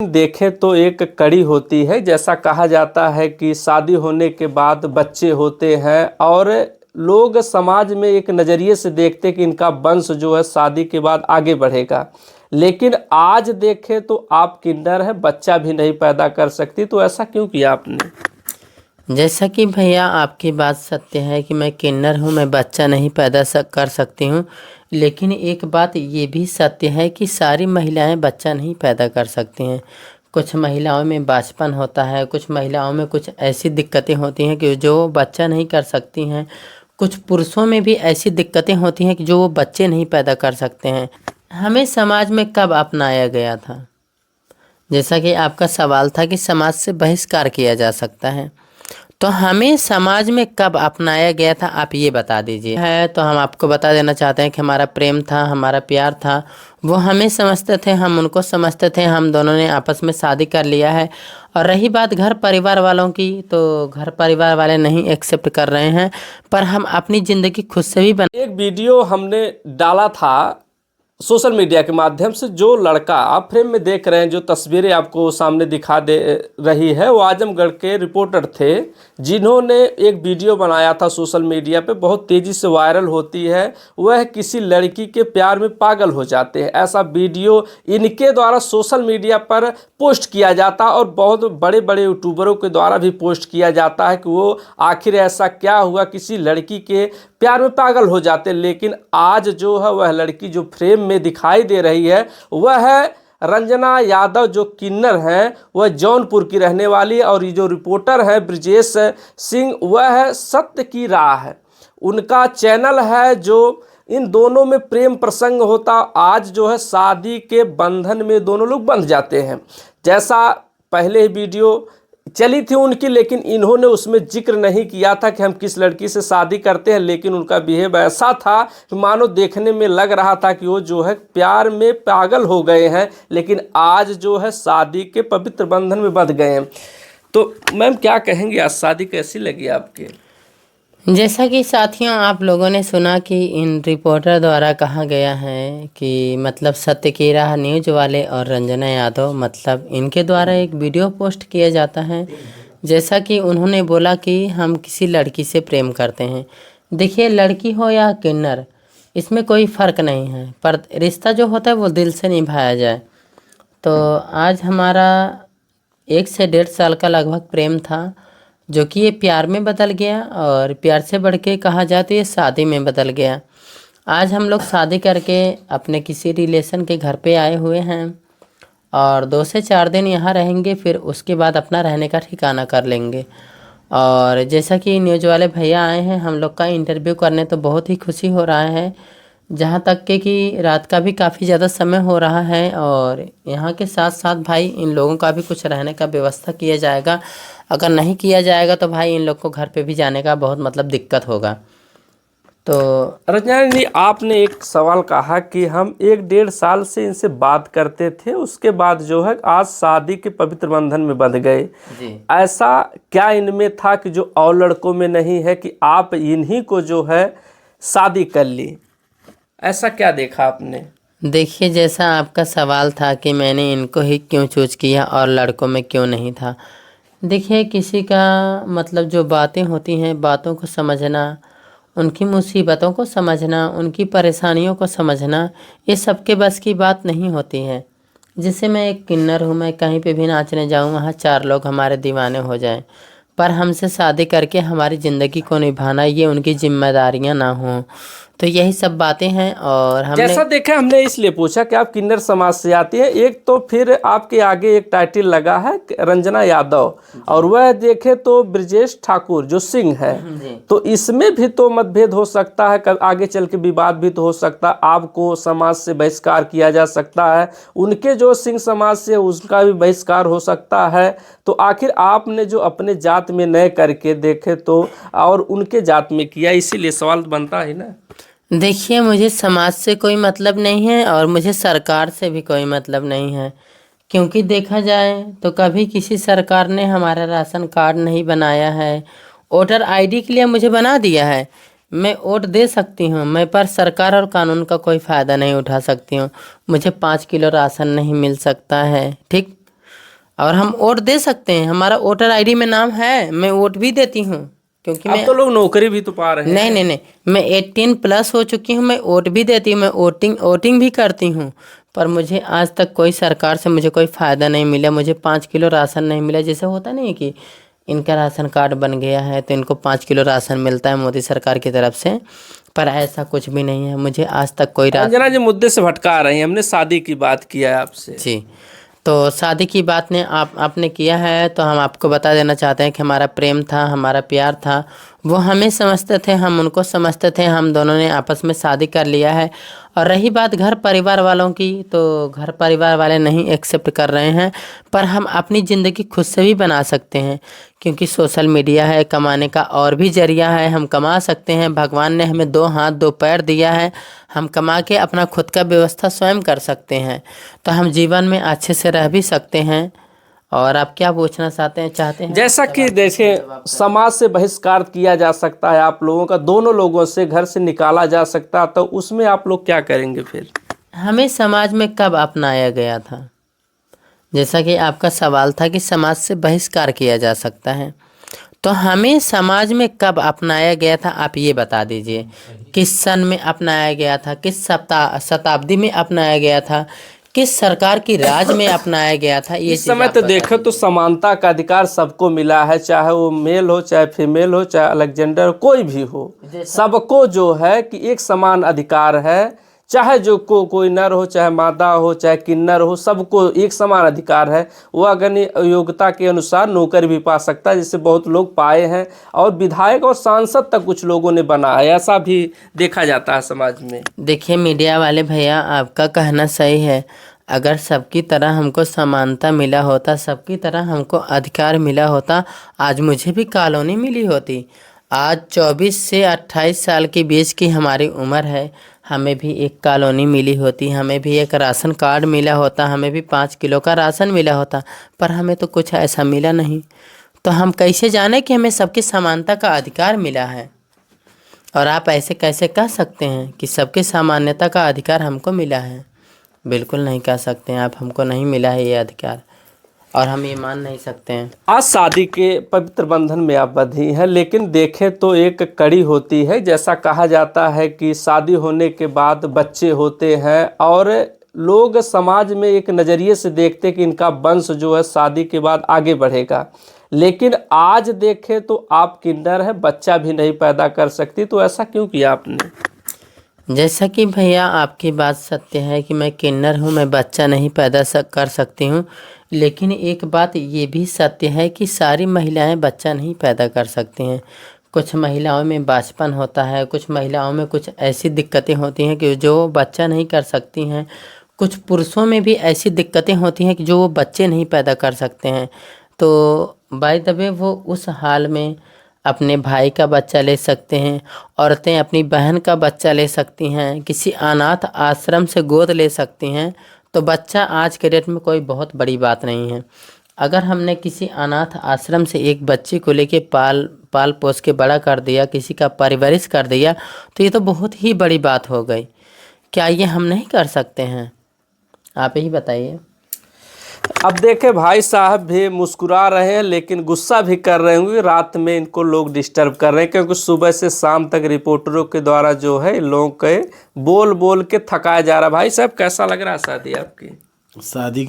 देखें तो एक कड़ी होती है। जैसा कहा जाता है कि शादी होने के बाद बच्चे होते हैं और लोग समाज में एक नज़रिए से देखते कि इनका वंश जो है शादी के बाद आगे बढ़ेगा। लेकिन आज देखें तो आप किन्नर है, बच्चा भी नहीं पैदा कर सकती, तो ऐसा क्यों किया आपने? जैसा कि भैया आपकी बात सत्य है कि मैं किन्नर हूँ, मैं बच्चा नहीं पैदा कर सकती हूँ। लेकिन एक बात ये भी सत्य है कि सारी महिलाएं बच्चा नहीं पैदा कर सकती हैं। कुछ महिलाओं में बचपन होता है, कुछ महिलाओं में कुछ ऐसी दिक्कतें होती हैं कि जो बच्चा नहीं कर सकती हैं। कुछ पुरुषों में भी ऐसी दिक्कतें होती हैं कि जो वो बच्चे नहीं पैदा कर सकते हैं। हमें समाज में कब अपनाया गया था? जैसा कि आपका सवाल था कि समाज से बहिष्कार किया जा सकता है, तो हमें समाज में कब अपनाया गया था, आप ये बता दीजिए। है तो हम आपको बता देना चाहते हैं कि हमारा प्रेम था, हमारा प्यार था, वो हमें समझते थे, हम उनको समझते थे। हम दोनों ने आपस में शादी कर लिया है। और रही बात घर परिवार वालों की, तो घर परिवार वाले नहीं एक्सेप्ट कर रहे हैं, पर हम अपनी ज़िंदगी खुद से भी एक वीडियो हमने डाला था सोशल मीडिया के माध्यम से। जो लड़का आप फ्रेम में देख रहे हैं, जो तस्वीरें आपको सामने दिखा दे रही है, वो आजमगढ़ के रिपोर्टर थे जिन्होंने एक वीडियो बनाया था सोशल मीडिया पे, बहुत तेज़ी से वायरल होती है। वह किसी लड़की के प्यार में पागल हो जाते हैं, ऐसा वीडियो इनके द्वारा सोशल मीडिया पर पोस्ट किया जाता और बहुत बड़े बड़े यूट्यूबरों के द्वारा भी पोस्ट किया जाता है कि वो आखिर ऐसा क्या हुआ, किसी लड़की के प्यार में पागल हो जाते। लेकिन आज जो है वह लड़की जो फ्रेम में दिखाई दे रही है वह है रंजना यादव, जो किन्नर हैं। वह जौनपुर की रहने वाली है और ये जो रिपोर्टर है ब्रिजेश सिंह, वह है सत्य की राह है, उनका चैनल है। जो इन दोनों में प्रेम प्रसंग होता, आज जो है शादी के बंधन में दोनों लोग बंध जाते हैं। जैसा पहले वीडियो चली थी उनकी, लेकिन इन्होंने उसमें जिक्र नहीं किया था कि हम किस लड़की से शादी करते हैं। लेकिन उनका बिहेव ऐसा था कि मानो देखने में लग रहा था कि वो जो है प्यार में पागल हो गए हैं, लेकिन आज जो है शादी के पवित्र बंधन में बंध गए हैं। तो मैम क्या कहेंगे, आज शादी कैसी लगी आपके? जैसा कि साथियों आप लोगों ने सुना कि इन रिपोर्टर द्वारा कहा गया है कि मतलब सत्य की राह न्यूज़ वाले और रंजना यादव, मतलब इनके द्वारा एक वीडियो पोस्ट किया जाता है। जैसा कि उन्होंने बोला कि हम किसी लड़की से प्रेम करते हैं। देखिए, लड़की हो या किन्नर, इसमें कोई फ़र्क नहीं है, पर रिश्ता जो होता है वो दिल से निभाया जाए। तो आज हमारा 1 से 1.5 साल का लगभग प्रेम था, जो कि ये प्यार में बदल गया, और प्यार से बढ़ के कहा जाए तो ये शादी में बदल गया। आज हम लोग शादी करके अपने किसी रिलेशन के घर पे आए हुए हैं और 2 से 4 दिन यहाँ रहेंगे, फिर उसके बाद अपना रहने का ठिकाना कर लेंगे। और जैसा कि न्यूज़ वाले भैया आए हैं हम लोग का इंटरव्यू करने, तो बहुत ही खुशी हो रहा है। जहाँ तक के कि रात का भी काफ़ी ज़्यादा समय हो रहा है, और यहाँ के साथ साथ भाई इन लोगों का भी कुछ रहने का व्यवस्था किया जाएगा। अगर नहीं किया जाएगा तो भाई इन लोग को घर पे भी जाने का बहुत मतलब दिक्कत होगा। तो रंजना जी, आपने एक सवाल कहा कि हम 1-1.5 साल से इनसे बात करते थे, उसके बाद जो है आज शादी के पवित्र बंधन में बंध गए जी, ऐसा क्या इनमें था कि जो और लड़कों में नहीं है कि आप इन्हीं को जो है शादी कर ली? ऐसा क्या देखा आपने? देखिए, जैसा आपका सवाल था कि मैंने इनको ही क्यों चूज किया और लड़कों में क्यों नहीं था। देखिए, किसी का मतलब जो बातें होती हैं, बातों को समझना, उनकी मुसीबतों को समझना, उनकी परेशानियों को समझना, ये सबके बस की बात नहीं होती है। जैसे मैं एक किन्नर हूँ, मैं कहीं पे भी नाचने जाऊँ, वहाँ 4 लोग हमारे दीवाने हो जाएं, पर हमसे शादी करके हमारी ज़िंदगी को निभाना ये उनकी जिम्मेदारियाँ ना हों। तो यही सब बातें हैं। और हमने जैसा देखा हमने इसलिए पूछा कि आप किन्नर समाज से आती हैं। एक तो फिर आपके आगे एक टाइटल लगा है रंजना यादव, और वह देखे तो ब्रिजेश ठाकुर जो सिंह है, तो इसमें भी तो मतभेद हो सकता है, आगे चल के विवाद भी तो हो सकता है। आपको समाज से बहिष्कार किया जा सकता है, उनके जो सिंह समाज से उसका भी बहिष्कार हो सकता है। तो आखिर आपने जो अपने जात में नए करके देखे तो और उनके जात में किया, इसीलिए सवाल बनता है ना। देखिए, मुझे समाज से कोई मतलब नहीं है और मुझे सरकार से भी कोई मतलब नहीं है। क्योंकि देखा जाए तो कभी किसी सरकार ने हमारा राशन कार्ड नहीं बनाया है। वोटर आईडी के लिए मुझे बना दिया है, मैं वोट दे सकती हूँ मैं, पर सरकार और कानून का कोई फ़ायदा नहीं उठा सकती हूँ। मुझे 5 किलो राशन नहीं मिल सकता है, ठीक। और हम वोट दे सकते हैं, हमारा वोटर आईडी में नाम है, मैं वोट भी देती हूँ, क्योंकि अब तो लोग नौकरी भी तो पा रहे हैं। नहीं, मैं 18+ हो चुकी हूँ, मैं वोट भी देती हूँ, मैं वोटिंग भी करती हूँ। पर मुझे आज तक कोई सरकार से मुझे कोई फ़ायदा नहीं मिला, मुझे 5 किलो राशन नहीं मिला। जैसे होता नहीं है कि इनका राशन कार्ड बन गया है तो इनको 5 किलो राशन मिलता है मोदी सरकार की तरफ से, पर ऐसा कुछ भी नहीं है। मुझे आज तक कोई अंजना जी मुद्दे से भटका रही हैं, हमने शादी की बात किया है आपसे। जी, तो शादी की बात ने आपने किया है तो हम आपको बता देना चाहते हैं कि हमारा प्रेम था, हमारा प्यार था, वो हमें समझते थे, हम उनको समझते थे, हम दोनों ने आपस में शादी कर लिया है। और रही बात घर परिवार वालों की, तो घर परिवार वाले नहीं एक्सेप्ट कर रहे हैं, पर हम अपनी ज़िंदगी खुद से भी बना सकते हैं, क्योंकि सोशल मीडिया है, कमाने का और भी जरिया है, हम कमा सकते हैं। भगवान ने हमें 2 हाथ 2 पैर दिया है, हम कमा के अपना खुद का व्यवस्था स्वयं कर सकते हैं, तो हम जीवन में अच्छे से रह भी सकते हैं। और आप क्या पूछना चाहते हैं? जैसा कि देखिए, समाज से बहिष्कार किया जा सकता है आप लोगों का, दोनों लोगों से घर से निकाला जा सकता है, तो उसमें आप लोग क्या करेंगे फिर? हमें समाज में कब अपनाया गया था? जैसा कि आपका सवाल था कि समाज से बहिष्कार किया जा सकता है, तो हमें समाज में कब अपनाया गया था, आप ये बता दीजिए। किस सन में अपनाया गया था, किस शताब्दी में अपनाया गया था, किस सरकार की राज में अपनाया गया था? ये इस समय तो देखो तो समानता का अधिकार सबको मिला है, चाहे वो मेल हो, चाहे फीमेल हो, चाहे अलेक्जेंडर हो, कोई भी हो, सबको जो है कि एक समान अधिकार है। चाहे जो कोई नर हो, चाहे मादा हो, चाहे किन्नर हो, सबको एक समान अधिकार है। वो अगर योग्यता के अनुसार नौकरी भी पा सकता है, जिससे बहुत लोग पाए हैं, और विधायक और सांसद तक कुछ लोगों ने बना है, ऐसा भी देखा जाता है समाज में। देखिए मीडिया वाले भैया, आपका कहना सही है। अगर सबकी तरह हमको समानता मिला होता, सबकी तरह हमको अधिकार मिला होता, आज मुझे भी कॉलोनी मिली होती। आज 24 से 28 साल के बीच की हमारी उम्र है, हमें भी एक कॉलोनी मिली होती, हमें भी एक राशन कार्ड मिला होता, हमें भी 5 किलो का राशन मिला होता, पर हमें तो कुछ ऐसा मिला नहीं। तो हम कैसे जाने कि हमें सबकी समानता का अधिकार मिला है? और आप ऐसे कैसे कह सकते हैं कि सबके सामान्यता का अधिकार हमको मिला है? बिल्कुल नहीं कह सकते हैं आप, हमको नहीं मिला है ये अधिकार, और हम ये मान नहीं सकते हैं। आज शादी के पवित्र बंधन में आप बंधी हैं, लेकिन देखें तो एक कड़ी होती है। जैसा कहा जाता है कि शादी होने के बाद बच्चे होते हैं, और लोग समाज में एक नज़रिए से देखते कि इनका वंश जो है शादी के बाद आगे बढ़ेगा। लेकिन आज देखें तो आप किन्नर है, बच्चा भी नहीं पैदा कर सकती, तो ऐसा क्यों किया आपने? जैसा कि भैया आपकी बात सत्य है कि मैं किन्नर हूँ, मैं बच्चा नहीं पैदा कर सकती हूँ, लेकिन एक बात ये भी सत्य है कि सारी महिलाएं बच्चा नहीं पैदा कर सकती हैं। कुछ महिलाओं में बचपन होता है, कुछ महिलाओं में कुछ ऐसी दिक्कतें होती हैं कि जो बच्चा नहीं कर सकती हैं। कुछ पुरुषों में भी ऐसी दिक्कतें होती हैं कि जो वो बच्चे नहीं पैदा कर सकते हैं। तो बाय द वे वो उस हाल में अपने भाई का बच्चा ले सकते हैं, औरतें अपनी बहन का बच्चा ले सकती हैं, किसी अनाथ आश्रम से गोद ले सकती हैं। तो बच्चा आज के डेट में कोई बहुत बड़ी बात नहीं है। अगर हमने किसी अनाथ आश्रम से एक बच्चे को लेके पाल पोस के बड़ा कर दिया, किसी का परवरिश कर दिया, तो ये तो बहुत ही बड़ी बात हो गई। क्या ये हम नहीं कर सकते हैं? आप ही बताइए। अब देखें, भाई साहब भी मुस्कुरा रहे हैं, लेकिन गुस्सा भी कर रहे होंगे। रात में इनको लोग डिस्टर्ब कर रहे हैं, क्योंकि सुबह से शाम तक रिपोर्टरों के द्वारा जो है लोगों के बोल बोल के थकाया जा रहा है। भाई साहब कैसा लग रहा है शादी आपकी? शादी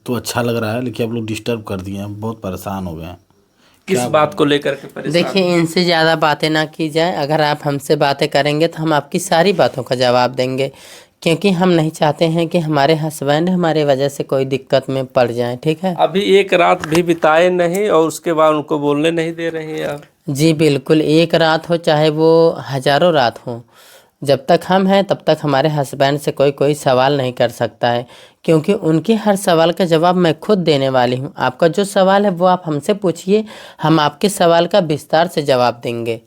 तो अच्छा लग रहा है, लेकिन आप लोग डिस्टर्ब कर दिए हैं, बहुत परेशान हो गए हैं। किस बात को लेकर के परेशान? देखिए, इनसे ज़्यादा बातें ना की जाए। अगर आप हमसे बातें करेंगे तो हम आपकी सारी बातों का जवाब देंगे, क्योंकि हम नहीं चाहते हैं कि हमारे हस्बैंड हमारे वजह से कोई दिक्कत में पड़ जाएं। ठीक है, अभी एक रात भी बिताए नहीं और उसके बाद उनको बोलने नहीं दे रहे हैं आप? जी बिल्कुल, एक रात हो चाहे वो हज़ारों रात हो, जब तक हम हैं तब तक हमारे हस्बैंड से कोई सवाल नहीं कर सकता है, क्योंकि उनके हर सवाल का जवाब मैं खुद देने वाली हूं। आपका जो सवाल है वो आप हमसे पूछिए, हम आपके सवाल का विस्तार से जवाब देंगे।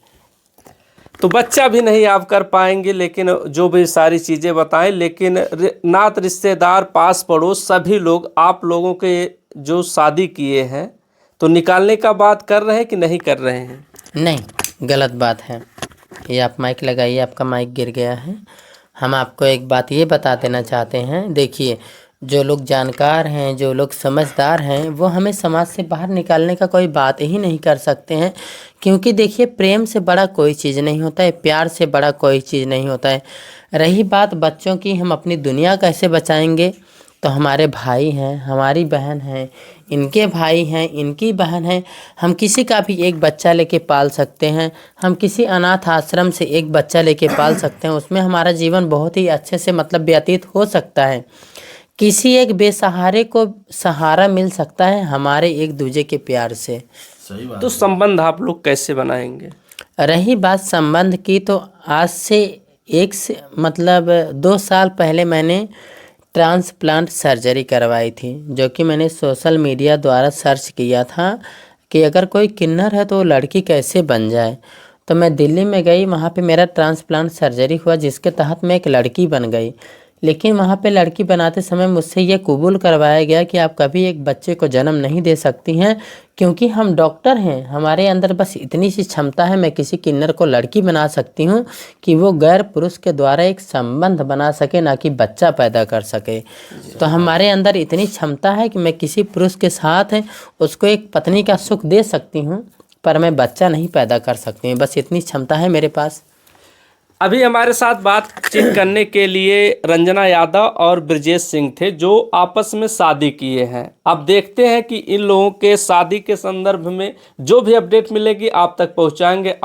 तो बच्चा भी नहीं आप कर पाएंगे, लेकिन जो भी सारी चीज़ें बताएं, लेकिन नात रिश्तेदार पास पड़ोस सभी लोग आप लोगों के जो शादी किए हैं तो निकालने का बात कर रहे हैं कि नहीं कर रहे हैं? नहीं, गलत बात है। ये आप माइक लगाइए, आपका माइक गिर गया है। हम आपको एक बात ये बता देना चाहते हैं। देखिए, जो लोग जानकार हैं, जो लोग समझदार हैं, वो हमें समाज से बाहर निकालने का कोई बात ही नहीं कर सकते हैं। क्योंकि देखिए, प्रेम से बड़ा कोई चीज़ नहीं होता है, प्यार से बड़ा कोई चीज़ नहीं होता है। रही बात बच्चों की, हम अपनी दुनिया कैसे बचाएंगे, तो हमारे भाई हैं, हमारी बहन हैं, इनके भाई हैं, इनकी बहन है। हम किसी का भी एक बच्चा लेके पाल सकते हैं, हम किसी अनाथ आश्रम से एक बच्चा लेके पाल सकते हैं। उसमें हमारा जीवन बहुत ही अच्छे से मतलब व्यतीत हो सकता है। किसी एक बेसहारे को सहारा मिल सकता है हमारे एक दूजे के प्यार से। सही बात तो संबंध आप लोग कैसे बनाएंगे? रही बात संबंध की, तो आज से मतलब 2 साल पहले मैंने ट्रांसप्लांट सर्जरी करवाई थी, जो कि मैंने सोशल मीडिया द्वारा सर्च किया था कि अगर कोई किन्नर है तो वो लड़की कैसे बन जाए। तो मैं दिल्ली में गई, वहाँ पे मेरा ट्रांसप्लांट सर्जरी हुआ, जिसके तहत मैं एक लड़की बन गई। लेकिन वहाँ पे लड़की बनाते समय मुझसे ये कबूल करवाया गया कि आप कभी एक बच्चे को जन्म नहीं दे सकती हैं, क्योंकि हम डॉक्टर हैं, हमारे अंदर बस इतनी सी क्षमता है, मैं किसी किन्नर को लड़की बना सकती हूँ कि वो गैर पुरुष के द्वारा एक संबंध बना सके, ना कि बच्चा पैदा कर सके। तो हमारे अंदर इतनी क्षमता है कि मैं किसी पुरुष के साथ उसको एक पत्नी का सुख दे सकती हूँ, पर मैं बच्चा नहीं पैदा कर सकती हूँ। बस इतनी क्षमता है मेरे पास। अभी हमारे साथ बातचीत करने के लिए रंजना यादव और ब्रजेश सिंह थे, जो आपस में शादी किए हैं। अब देखते हैं कि इन लोगों के शादी के संदर्भ में जो भी अपडेट मिलेगी आप तक पहुंचाएंगे।